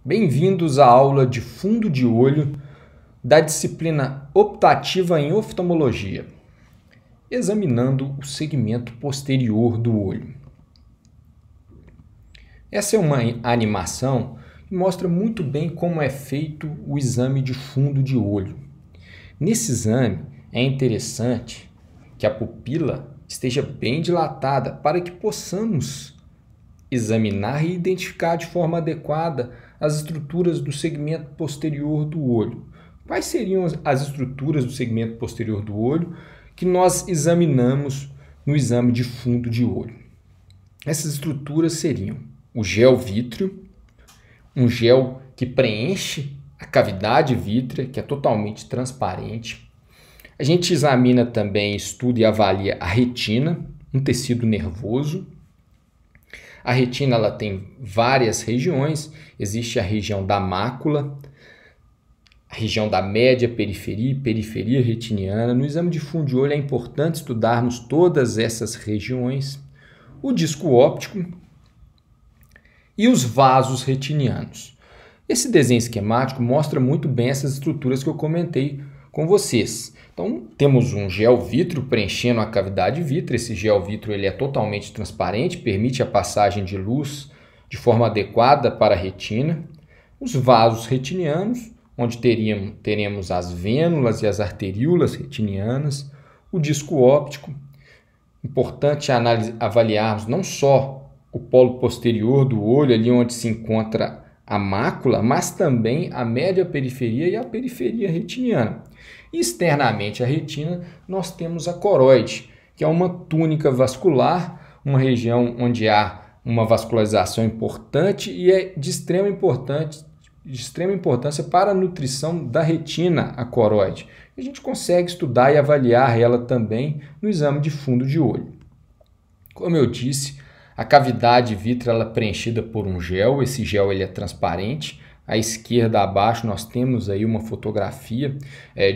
Bem-vindos à aula de fundo de olho da disciplina optativa em oftalmologia, examinando o segmento posterior do olho. Essa é uma animação que mostra muito bem como é feito o exame de fundo de olho. Nesse exame, é interessante que a pupila esteja bem dilatada para que possamos examinar e identificar de forma adequada as estruturas do segmento posterior do olho. Quais seriam as estruturas do segmento posterior do olho que nós examinamos no exame de fundo de olho? Essas estruturas seriam o gel vítreo, um gel que preenche a cavidade vítrea, que é totalmente transparente. A gente examina também, estuda e avalia a retina, um tecido nervoso. A retina ela tem várias regiões, existe a região da mácula, a região da média periferia e periferia retiniana. No exame de fundo de olho é importante estudarmos todas essas regiões, o disco óptico e os vasos retinianos. Esse desenho esquemático mostra muito bem essas estruturas que eu comentei com vocês. Então, temos um gel vítreo preenchendo a cavidade vítrea. Esse gel vítreo ele é totalmente transparente, permite a passagem de luz de forma adequada para a retina. Os vasos retinianos, onde teremos as vênulas e as arteríolas retinianas. O disco óptico. Importante avaliarmos não só o polo posterior do olho, ali onde se encontra a mácula, mas também a média periferia e a periferia retiniana. E externamente à retina, nós temos a coroide, que é uma túnica vascular, uma região onde há uma vascularização importante e é de extrema importância para a nutrição da retina, a coroide. A gente consegue estudar e avaliar ela também no exame de fundo de olho. Como eu disse, a cavidade vítrea ela é preenchida por um gel, esse gel ele é transparente. À esquerda abaixo nós temos aí uma fotografia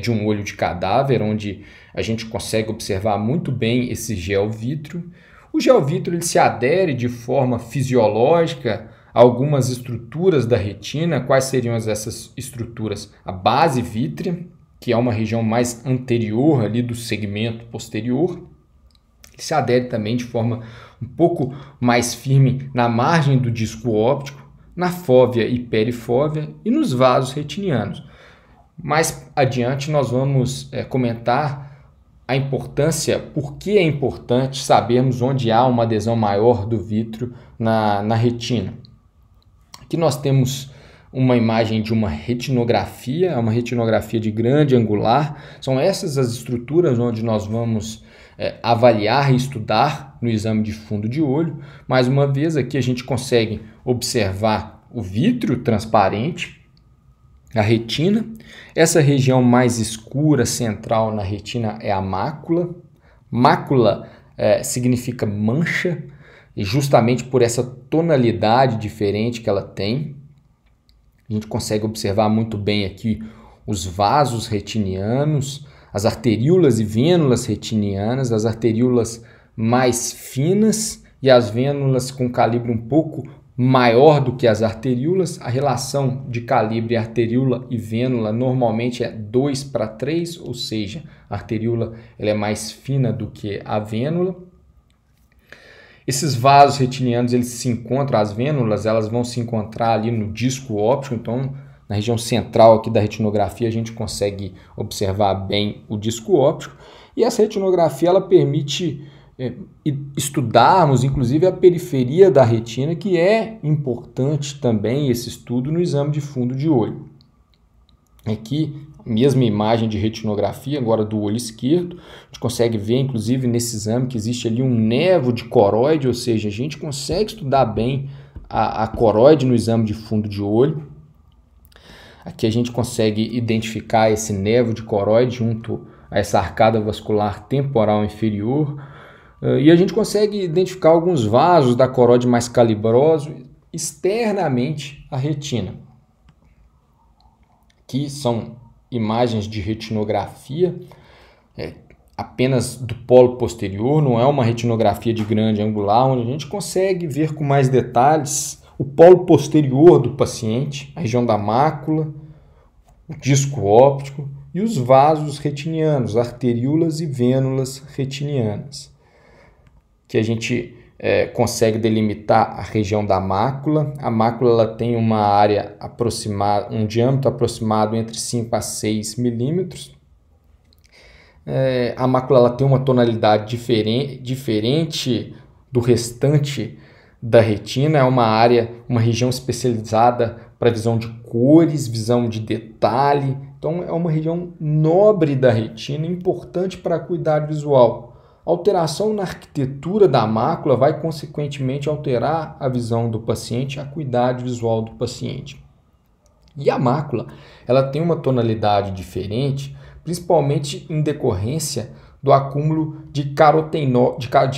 de um olho de cadáver, onde a gente consegue observar muito bem esse gel vítreo. O gel vítreo ele se adere de forma fisiológica a algumas estruturas da retina. Quais seriam essas estruturas? A base vítrea, que é uma região mais anterior ali do segmento posterior. Ele se adere também de forma um pouco mais firme na margem do disco óptico, na fóvea e perifóvea e nos vasos retinianos. Mais adiante nós vamos comentar a importância, por que é importante sabermos onde há uma adesão maior do vítreo na retina. Aqui nós temos uma imagem de uma retinografia de grande angular. São essas as estruturas onde nós vamos avaliar e estudar no exame de fundo de olho. Mais uma vez, aqui a gente consegue observar o vítreo transparente, a retina. Essa região mais escura, central na retina, é a mácula. Mácula significa mancha, e justamente por essa tonalidade diferente que ela tem. A gente consegue observar muito bem aqui os vasos retinianos, as arteríolas e vênulas retinianas, as arteríolas mais finas e as vênulas com calibre um pouco maior do que as arteríolas. A relação de calibre arteríola e vênula normalmente é 2:3, ou seja, a arteríola ela é mais fina do que a vênula. Esses vasos retinianos, eles se encontram, as vênulas, elas vão se encontrar ali no disco óptico. Então, na região central aqui da retinografia, a gente consegue observar bem o disco óptico. E essa retinografia, ela permite estudarmos, inclusive, a periferia da retina, que é importante também esse estudo no exame de fundo de olho. Aqui, mesma imagem de retinografia, agora do olho esquerdo. A gente consegue ver, inclusive, nesse exame que existe ali um névoa de coroide, ou seja, a gente consegue estudar bem a coroide no exame de fundo de olho. Aqui a gente consegue identificar esse névoa de coroide junto a essa arcada vascular temporal inferior. E a gente consegue identificar alguns vasos da coroide mais calibrosos externamente à retina. Aqui são imagens de retinografia apenas do polo posterior, não é uma retinografia de grande angular, onde a gente consegue ver com mais detalhes o polo posterior do paciente, a região da mácula, o disco óptico e os vasos retinianos, arteríolas e vênulas retinianas, que a gente consegue delimitar a região da mácula. A mácula ela tem uma área aproximada, um diâmetro aproximado entre 5 a 6 milímetros. A mácula ela tem uma tonalidade diferente do restante da retina. É uma área, uma região especializada para visão de cores, visão de detalhe. Então é uma região nobre da retina, importante para a acuidade visual. A alteração na arquitetura da mácula vai, consequentemente, alterar a visão do paciente, a acuidade visual do paciente. E a mácula, ela tem uma tonalidade diferente, principalmente em decorrência do acúmulo de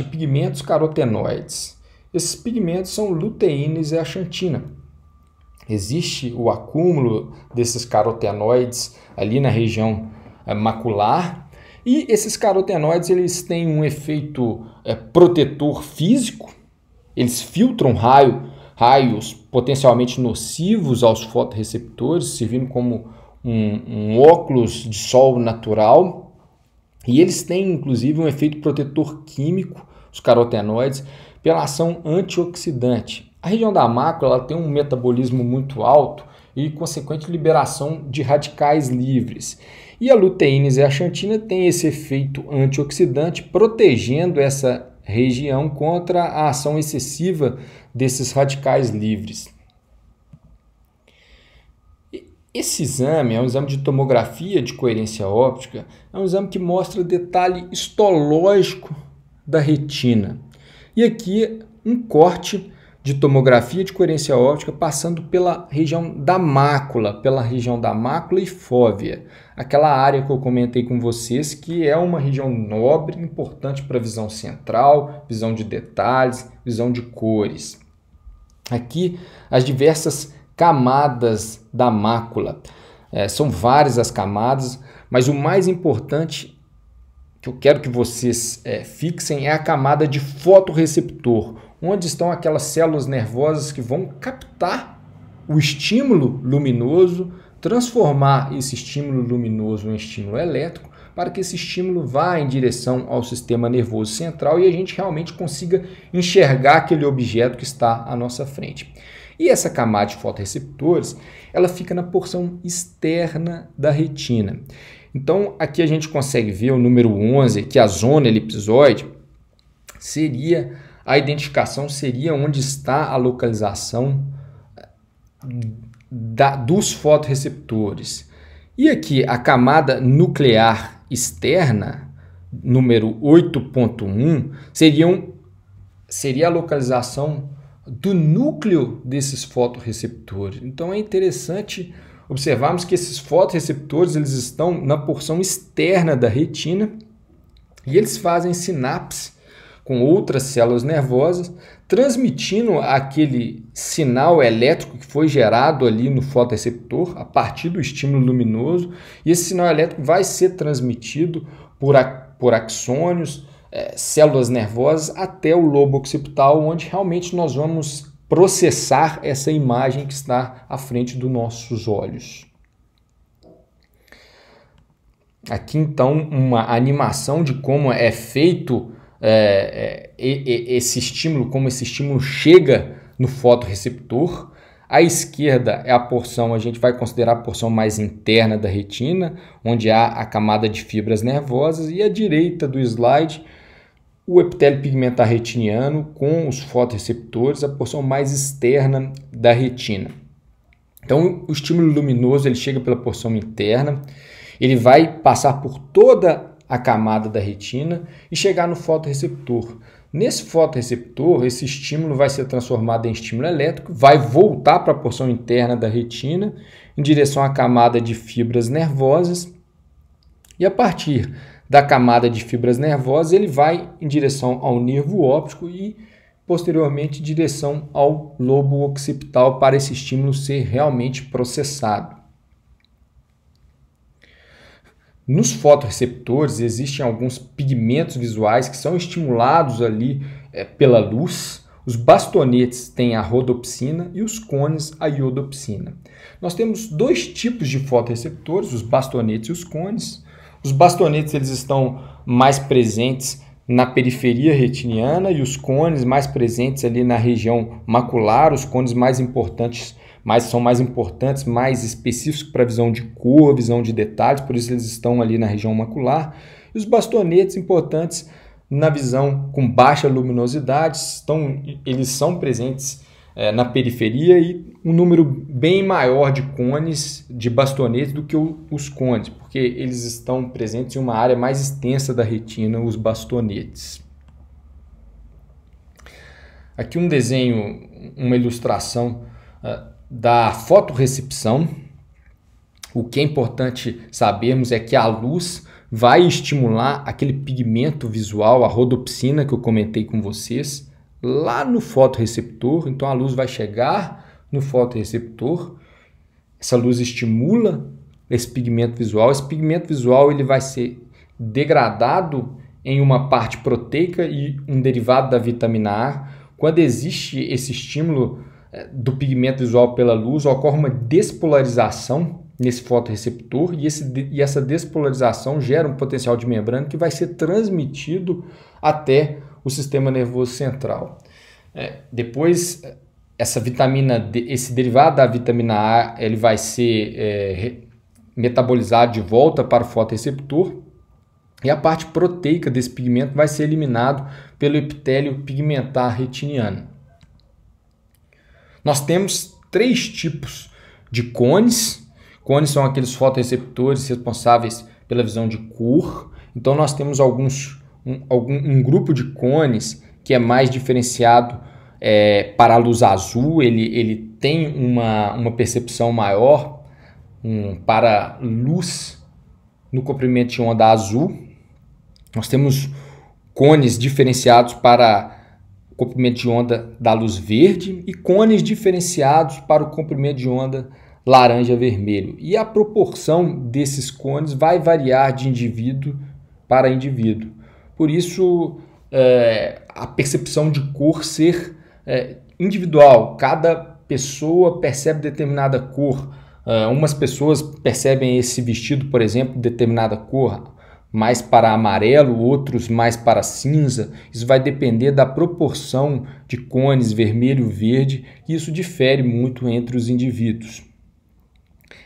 pigmentos carotenoides. Esses pigmentos são luteína e zeaxantina. Existe o acúmulo desses carotenoides ali na região macular. E esses carotenoides eles têm um efeito protetor físico, eles filtram raios potencialmente nocivos aos fotorreceptores, servindo como um óculos de sol natural. E eles têm inclusive um efeito protetor químico, os carotenoides, pela ação antioxidante. A região da mácula ela tem um metabolismo muito alto e consequente liberação de radicais livres. E a luteína e zeaxantina tem esse efeito antioxidante, protegendo essa região contra a ação excessiva desses radicais livres. Esse exame é um exame de tomografia de coerência óptica, é um exame que mostra detalhe histológico da retina. E aqui um corte de tomografia de coerência óptica passando pela região da mácula e fóvea, aquela área que eu comentei com vocês que é uma região nobre, importante para a visão central, visão de detalhes, visão de cores. Aqui as diversas camadas da mácula, são várias as camadas, mas o mais importante que eu quero que vocês fixem é a camada de fotorreceptor, onde estão aquelas células nervosas que vão captar o estímulo luminoso, transformar esse estímulo luminoso em estímulo elétrico, para que esse estímulo vá em direção ao sistema nervoso central e a gente realmente consiga enxergar aquele objeto que está à nossa frente. E essa camada de fotorreceptores, ela fica na porção externa da retina. Então, aqui a gente consegue ver o número 11, que a zona elipsoide a identificação seria onde está a localização dos fotorreceptores. E aqui a camada nuclear externa, número 8.1, seria a localização do núcleo desses fotorreceptores. Então é interessante observarmos que esses fotorreceptores eles estão na porção externa da retina e eles fazem sinapse com outras células nervosas, transmitindo aquele sinal elétrico que foi gerado ali no fotorreceptor a partir do estímulo luminoso, e esse sinal elétrico vai ser transmitido por axônios, células nervosas até o lobo occipital, onde realmente nós vamos processar essa imagem que está à frente dos nossos olhos. Aqui então uma animação de como é feito esse estímulo, como esse estímulo chega no fotorreceptor. À esquerda é a porção, a gente vai considerar a porção mais interna da retina, onde há a camada de fibras nervosas, e à direita do slide, o epitélio pigmentar retiniano com os fotorreceptores, a porção mais externa da retina. Então, o estímulo luminoso ele chega pela porção interna, ele vai passar por toda a camada da retina e chegar no fotorreceptor. Nesse fotorreceptor, esse estímulo vai ser transformado em estímulo elétrico, vai voltar para a porção interna da retina, em direção à camada de fibras nervosas, e a partir da camada de fibras nervosas, ele vai em direção ao nervo óptico e, posteriormente, em direção ao lobo occipital para esse estímulo ser realmente processado. Nos fotorreceptores existem alguns pigmentos visuais que são estimulados ali pela luz. Os bastonetes têm a rodopsina e os cones a iodopsina. Nós temos dois tipos de fotorreceptores, os bastonetes e os cones. Os bastonetes eles estão mais presentes na periferia retiniana e os cones mais presentes ali na região macular. Os cones mais importantes, são mais importantes, mais específicos para visão de cor, visão de detalhes, por isso eles estão ali na região macular. E os bastonetes importantes na visão com baixa luminosidade, eles são presentes na periferia e um número bem maior de cones, de bastonetes, do que os cones, porque eles estão presentes em uma área mais extensa da retina, os bastonetes. Aqui um desenho, uma ilustração da fotorrecepção. O que é importante sabermos é que a luz vai estimular aquele pigmento visual, a rodopsina que eu comentei com vocês, lá no fotorreceptor. Então a luz vai chegar no fotorreceptor, essa luz estimula esse pigmento visual. Esse pigmento visual ele vai ser degradado em uma parte proteica e um derivado da vitamina A. Quando existe esse estímulo do pigmento visual pela luz, ocorre uma despolarização nesse fotorreceptor e essa despolarização gera um potencial de membrana que vai ser transmitido até o sistema nervoso central. Depois, esse derivado da vitamina A ele vai ser metabolizado de volta para o fotorreceptor e a parte proteica desse pigmento vai ser eliminado pelo epitélio pigmentar retiniano. Nós temos três tipos de cones. Cones são aqueles fotorreceptores responsáveis pela visão de cor. Então nós temos um grupo de cones que é mais diferenciado para a luz azul. Ele tem uma percepção maior para luz no comprimento de onda azul. Nós temos cones diferenciados para o comprimento de onda da luz verde e cones diferenciados para o comprimento de onda laranja-vermelho. E a proporção desses cones vai variar de indivíduo para indivíduo. Por isso, a percepção de cor ser individual. Cada pessoa percebe determinada cor. Umas pessoas percebem esse vestido, por exemplo, de determinada cor, mais para amarelo, outros mais para cinza. Isso vai depender da proporção de cones vermelho e verde, e isso difere muito entre os indivíduos.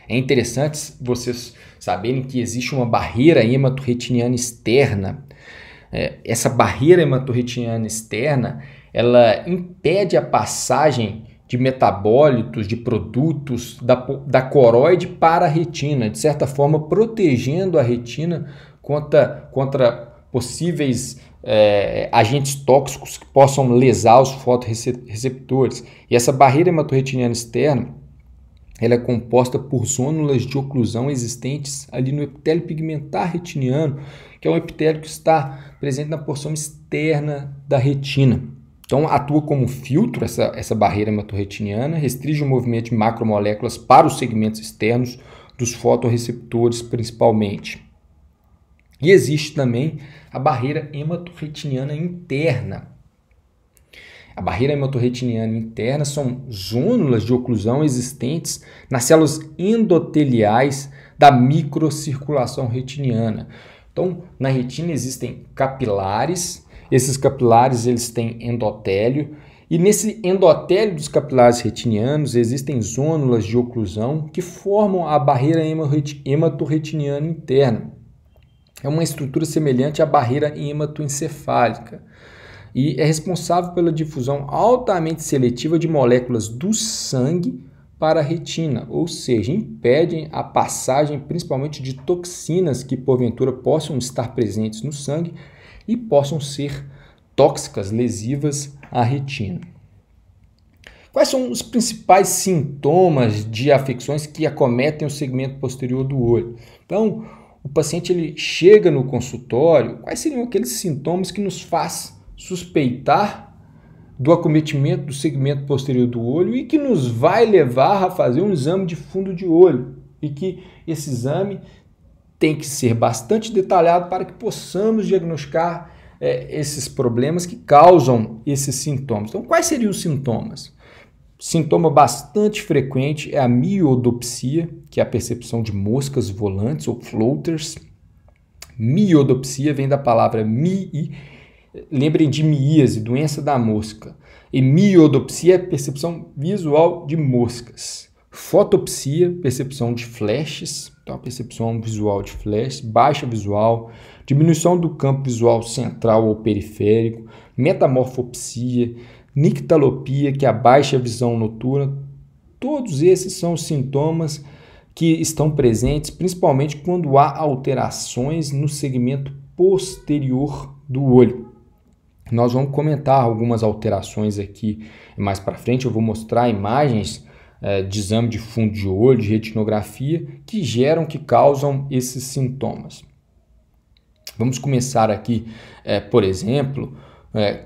É interessante vocês saberem que existe uma barreira hematorretiniana externa. Essa barreira hematorretiniana externa, ela impede a passagem de metabólitos, de produtos da coroide para a retina, de certa forma protegendo a retina contra possíveis agentes tóxicos que possam lesar os fotorreceptores. E essa barreira hematorretiniana externa ela é composta por zônulas de oclusão existentes ali no epitélio pigmentar retiniano, que é um epitélio que está presente na porção externa da retina. Então, atua como filtro essa barreira hematorretiniana, restringe o movimento de macromoléculas para os segmentos externos dos fotorreceptores, principalmente. E existe também a barreira hematorretiniana interna. A barreira hematorretiniana interna são zônulas de oclusão existentes nas células endoteliais da microcirculação retiniana. Então, na retina existem capilares, esses capilares eles têm endotélio, e nesse endotélio dos capilares retinianos existem zônulas de oclusão que formam a barreira hematorretiniana interna. É uma estrutura semelhante à barreira hematoencefálica e é responsável pela difusão altamente seletiva de moléculas do sangue para a retina, ou seja, impedem a passagem principalmente de toxinas que porventura possam estar presentes no sangue e possam ser tóxicas, lesivas à retina. Quais são os principais sintomas de afecções que acometem o segmento posterior do olho? Então, o paciente ele chega no consultório, quais seriam aqueles sintomas que nos faz suspeitar do acometimento do segmento posterior do olho e que nos vai levar a fazer um exame de fundo de olho, e que esse exame tem que ser bastante detalhado para que possamos diagnosticar esses problemas que causam esses sintomas. Então, quais seriam os sintomas? Sintoma bastante frequente é a miodopsia, que é a percepção de moscas volantes ou floaters. Miodopsia vem da palavra lembrem de miíase, doença da mosca. E miodopsia é percepção visual de moscas. Fotopsia, percepção de flashes, então a percepção visual de flashes, baixa visual, diminuição do campo visual central ou periférico, metamorfopsia, nictalopia, que é a baixa visão noturna. Todos esses são sintomas que estão presentes principalmente quando há alterações no segmento posterior do olho. Nós vamos comentar algumas alterações aqui mais para frente. Eu vou mostrar imagens de exame de fundo de olho, de retinografia, que causam esses sintomas. Vamos começar aqui, por exemplo,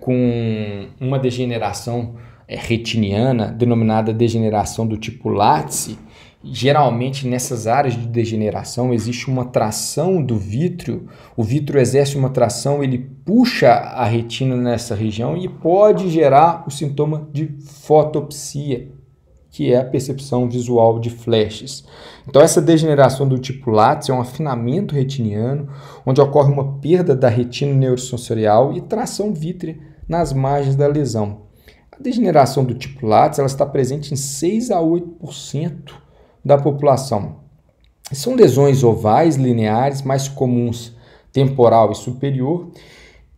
com uma degeneração retiniana, denominada degeneração do tipo Lattice. Geralmente, nessas áreas de degeneração, existe uma tração do vítreo. O vítreo exerce uma tração, ele puxa a retina nessa região e pode gerar o sintoma de fotopsia, que é a percepção visual de flashes. Então, essa degeneração do tipo Lattice é um afinamento retiniano, onde ocorre uma perda da retina neurosensorial e tração vítrea nas margens da lesão. A degeneração do tipo Lattice ela está presente em 6 a 8% da população. São lesões ovais lineares, mais comuns temporal e superior,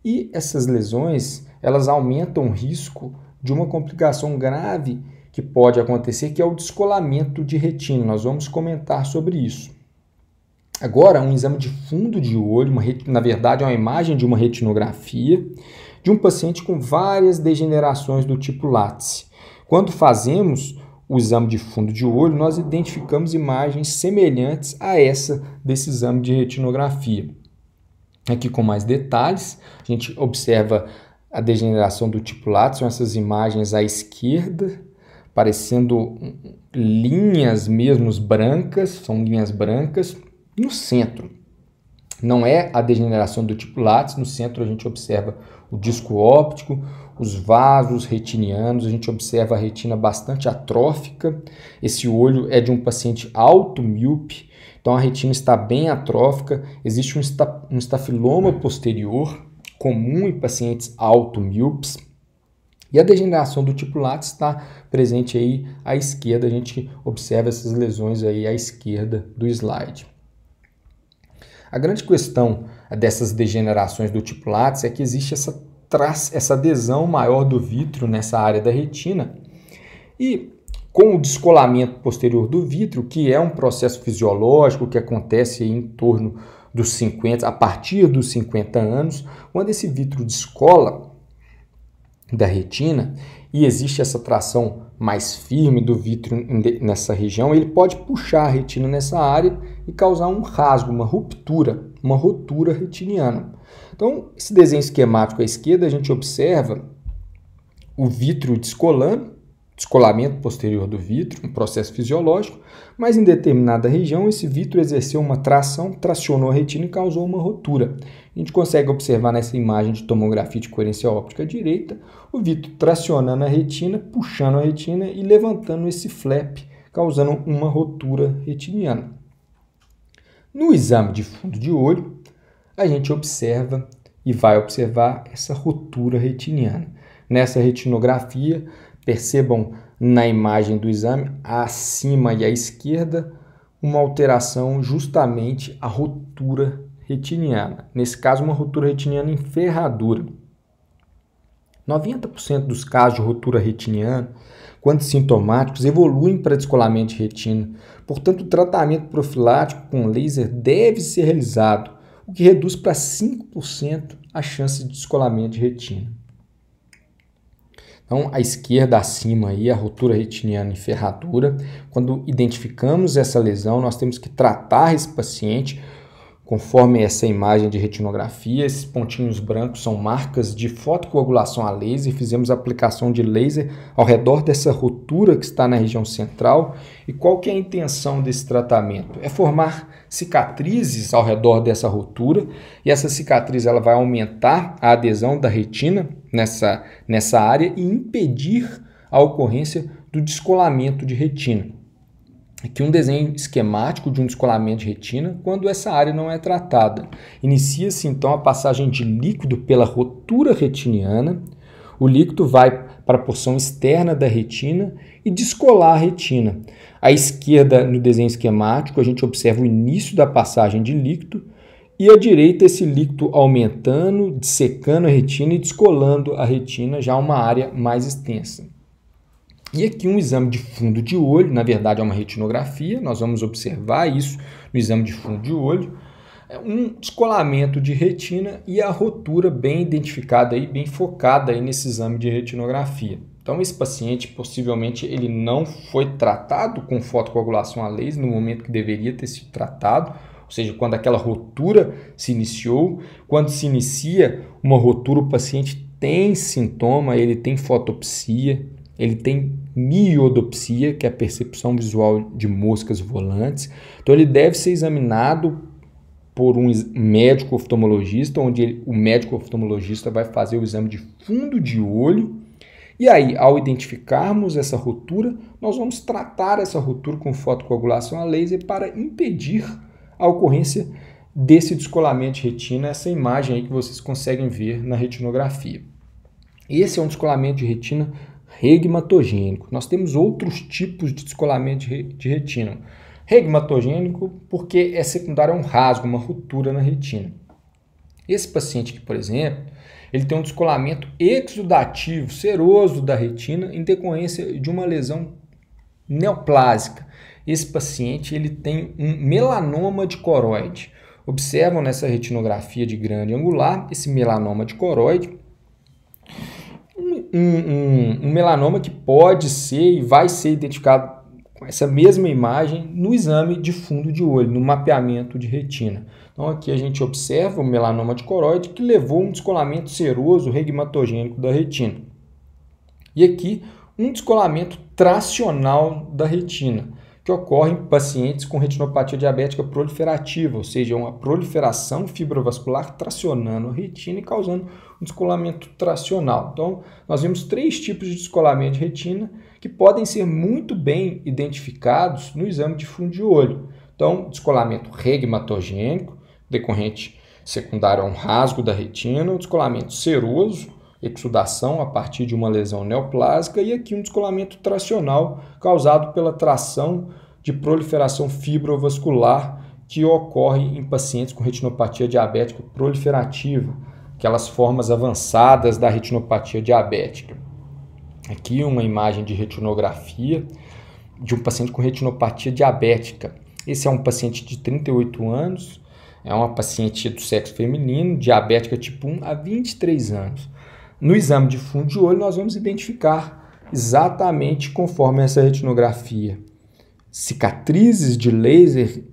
e essas lesões elas aumentam o risco de uma complicação grave que pode acontecer, que é o descolamento de retina. Nós vamos comentar sobre isso. Agora, um exame de fundo de olho, na verdade é uma imagem de uma retinografia de um paciente com várias degenerações do tipo Lattice. Quando fazemos o exame de fundo de olho, nós identificamos imagens semelhantes a essa desse exame de retinografia. Aqui com mais detalhes, a gente observa a degeneração do tipo Lattice, são essas imagens à esquerda, parecendo linhas mesmo brancas, são linhas brancas. No centro, não é a degeneração do tipo Lattice, no centro a gente observa o disco óptico, os vasos retinianos, a gente observa a retina bastante atrófica. Esse olho é de um paciente automíope, então a retina está bem atrófica, existe um estafiloma posterior, comum em pacientes automíopes, e a degeneração do tipo Lattice está presente aí à esquerda, a gente observa essas lesões aí à esquerda do slide. A grande questão dessas degenerações do tipo Lattice é que existe essa adesão maior do vítreo nessa área da retina e com o descolamento posterior do vítreo, que é um processo fisiológico que acontece em torno dos 50, a partir dos 50 anos, quando esse vítreo descola da retina e existe essa tração mais firme do vítreo nessa região, ele pode puxar a retina nessa área e causar um rasgo, uma rotura retiniana. Então, esse desenho esquemático à esquerda, a gente observa o vítreo descolamento posterior do vítreo, um processo fisiológico, mas em determinada região esse vítreo exerceu uma tração, tracionou a retina e causou uma rotura. A gente consegue observar nessa imagem de tomografia de coerência óptica direita, o vítreo tracionando a retina, puxando a retina e levantando esse flap, causando uma rotura retiniana. No exame de fundo de olho, a gente observa e vai observar essa rotura retiniana. Nessa retinografia, percebam na imagem do exame, acima e à esquerda, uma alteração justamente a rotura retiniana. Nesse caso, uma rotura retiniana em ferradura. 90% dos casos de rotura retiniana, quando sintomáticos, evoluem para descolamento de retina. Portanto, o tratamento profilático com laser deve ser realizado, o que reduz para 5% a chance de descolamento de retina. Então, à esquerda, acima, aí, a rotura retiniana em ferradura. Quando identificamos essa lesão, nós temos que tratar esse paciente conforme essa imagem de retinografia. Esses pontinhos brancos são marcas de fotocoagulação a laser. Fizemos a aplicação de laser ao redor dessa rotura que está na região central. E qual que é a intenção desse tratamento? É formar cicatrizes ao redor dessa rotura, e essa cicatriz ela vai aumentar a adesão da retina nessa área e impedir a ocorrência do descolamento de retina. Aqui um desenho esquemático de um descolamento de retina quando essa área não é tratada. Inicia-se então a passagem de líquido pela rotura retiniana. O líquido vai para a porção externa da retina e descolar a retina. À esquerda, no desenho esquemático, a gente observa o início da passagem de líquido e à direita esse líquido aumentando, dissecando a retina e descolando a retina, já uma área mais extensa. E aqui um exame de fundo de olho, na verdade é uma retinografia, nós vamos observar isso no exame de fundo de olho, um descolamento de retina e a rotura bem identificada, aí, bem focada aí nesse exame de retinografia. Então esse paciente possivelmente ele não foi tratado com fotocoagulação a laser no momento que deveria ter sido tratado, ou seja, quando aquela rotura se iniciou. Quando se inicia uma rotura, o paciente tem sintoma, ele tem fotopsia, ele tem miodopsia, que é a percepção visual de moscas volantes. Então ele deve ser examinado por um médico oftalmologista, onde o médico oftalmologista vai fazer o exame de fundo de olho. E aí, ao identificarmos essa rotura, nós vamos tratar essa rotura com fotocoagulação a laser para impedir a ocorrência desse descolamento de retina, essa imagem aí que vocês conseguem ver na retinografia. Esse é um descolamento de retina regmatogênico. Nós temos outros tipos de descolamento de retina. Regmatogênico porque é secundário a um rasgo, uma ruptura na retina. Esse paciente aqui, por exemplo, ele tem um descolamento exudativo, seroso da retina em decorrência de uma lesão neoplásica. Esse paciente ele tem um melanoma de coroide. Observam nessa retinografia de grande angular esse melanoma de coroide. Um melanoma que pode ser e vai ser identificado com essa mesma imagem no exame de fundo de olho, no mapeamento de retina. Então aqui a gente observa o melanoma de coroide que levou a um descolamento seroso regmatogênico da retina. E aqui um descolamento tracional da retina, que ocorre em pacientes com retinopatia diabética proliferativa, ou seja, uma proliferação fibrovascular tracionando a retina e causando um descolamento tracional. Então, nós vemos 3 tipos de descolamento de retina que podem ser muito bem identificados no exame de fundo de olho. Então, descolamento regmatogênico, decorrente secundário a um rasgo da retina, o descolamento seroso, exudação a partir de uma lesão neoplásica, e aqui um descolamento tracional causado pela tração de proliferação fibrovascular que ocorre em pacientes com retinopatia diabética proliferativa, aquelas formas avançadas da retinopatia diabética. Aqui uma imagem de retinografia de um paciente com retinopatia diabética. Esse é um paciente de 38 anos, é uma paciente do sexo feminino, diabética tipo 1 há 23 anos. No exame de fundo de olho, nós vamos identificar exatamente conforme essa retinografia cicatrizes de laser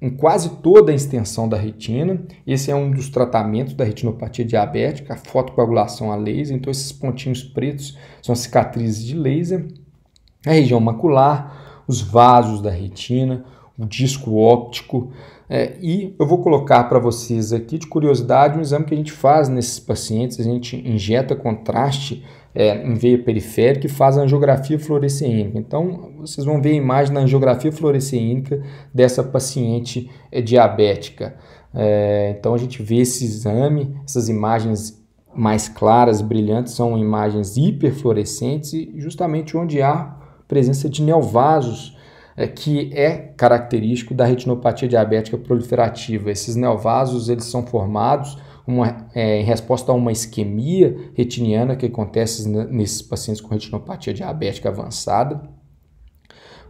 em quase toda a extensão da retina. Esse é um dos tratamentos da retinopatia diabética, a fotocoagulação a laser. Então, esses pontinhos pretos são cicatrizes de laser. A região macular, os vasos da retina, o disco óptico. E eu vou colocar para vocês aqui, de curiosidade, um exame que a gente faz nesses pacientes. A gente injeta contraste em veia periférica e faz a angiografia fluoresceínica. Então, vocês vão ver a imagem da angiografia fluoresceínica dessa paciente diabética. Então, a gente vê esse exame, essas imagens mais claras, brilhantes, são imagens hiperfluorescentes e justamente onde há presença de neovasos, que é característico da retinopatia diabética proliferativa. Esses neovasos eles são formados em resposta a uma isquemia retiniana que acontece nesses pacientes com retinopatia diabética avançada.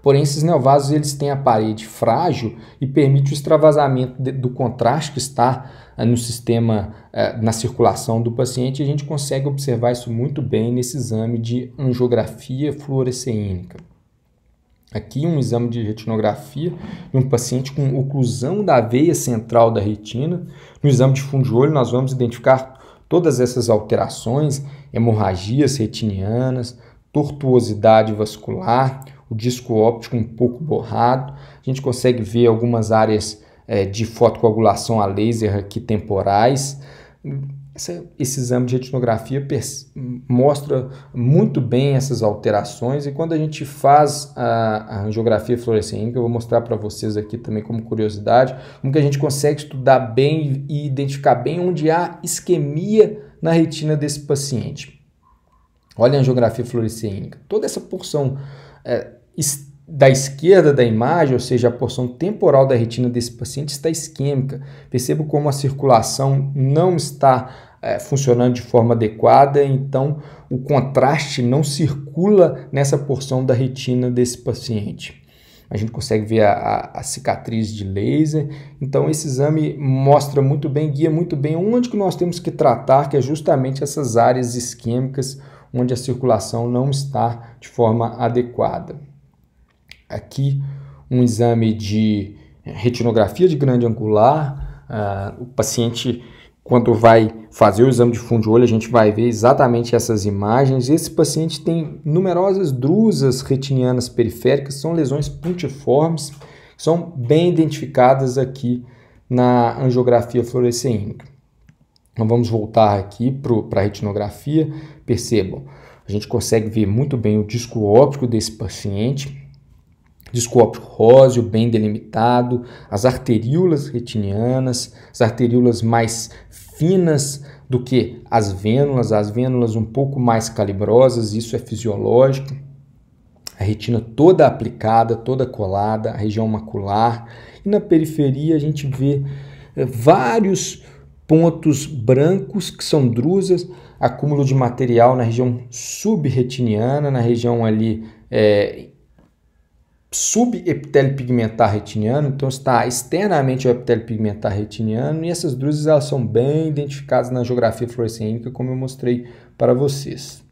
Porém, esses neovasos eles têm a parede frágil e permite o extravasamento do contraste que está no sistema, na circulação do paciente, e a gente consegue observar isso muito bem nesse exame de angiografia fluoresceínica. Aqui um exame de retinografia de um paciente com oclusão da veia central da retina. No exame de fundo de olho nós vamos identificar todas essas alterações, hemorragias retinianas, tortuosidade vascular, o disco óptico um pouco borrado. A gente consegue ver algumas áreas de fotocoagulação a laser aqui temporais. Esse exame de retinografia mostra muito bem essas alterações, e quando a gente faz a angiografia fluorescênica, eu vou mostrar para vocês aqui também como curiosidade, como que a gente consegue estudar bem e identificar bem onde há isquemia na retina desse paciente. Olha a angiografia fluorescênica, toda essa porção da esquerda da imagem, ou seja, a porção temporal da retina desse paciente está isquêmica. Perceba como a circulação não está funcionando de forma adequada, então o contraste não circula nessa porção da retina desse paciente. A gente consegue ver a cicatriz de laser, então esse exame mostra muito bem, guia muito bem onde que nós temos que tratar, que é justamente essas áreas isquêmicas, onde a circulação não está de forma adequada. Aqui um exame de retinografia de grande angular, o paciente, quando vai fazer o exame de fundo de olho, a gente vai ver exatamente essas imagens. Esse paciente tem numerosas drusas retinianas periféricas, são lesões puntiformes, são bem identificadas aqui na angiografia fluorescênica. Então vamos voltar aqui para a retinografia. Percebam, a gente consegue ver muito bem o disco óptico desse paciente, disco óptico róseo, bem delimitado, as arteríolas retinianas, as arteríolas mais finas do que as vênulas um pouco mais calibrosas, isso é fisiológico. A retina toda aplicada, toda colada, a região macular. E na periferia a gente vê vários pontos brancos que são drusas, acúmulo de material na região subretiniana, na região ali subepitélio pigmentar retiniano, então está externamente ao epitélio pigmentar retiniano, e essas drusas elas são bem identificadas na angiografia fluorescênica, como eu mostrei para vocês.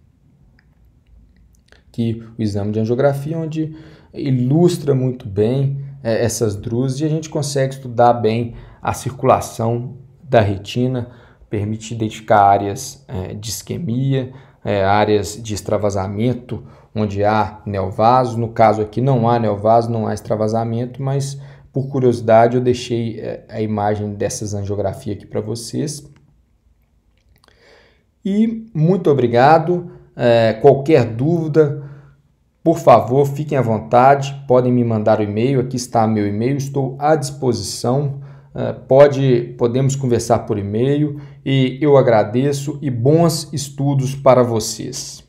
Aqui o exame de angiografia, onde ilustra muito bem essas drusas, e a gente consegue estudar bem a circulação da retina, permite identificar áreas de isquemia, áreas de extravasamento, onde há neovaso. No caso aqui não há neovaso, não há extravasamento, mas por curiosidade eu deixei a imagem dessas angiografias aqui para vocês. E muito obrigado. Qualquer dúvida, por favor, fiquem à vontade, podem me mandar o e-mail, aqui está meu e-mail, estou à disposição. Podemos conversar por e-mail, e eu agradeço e bons estudos para vocês.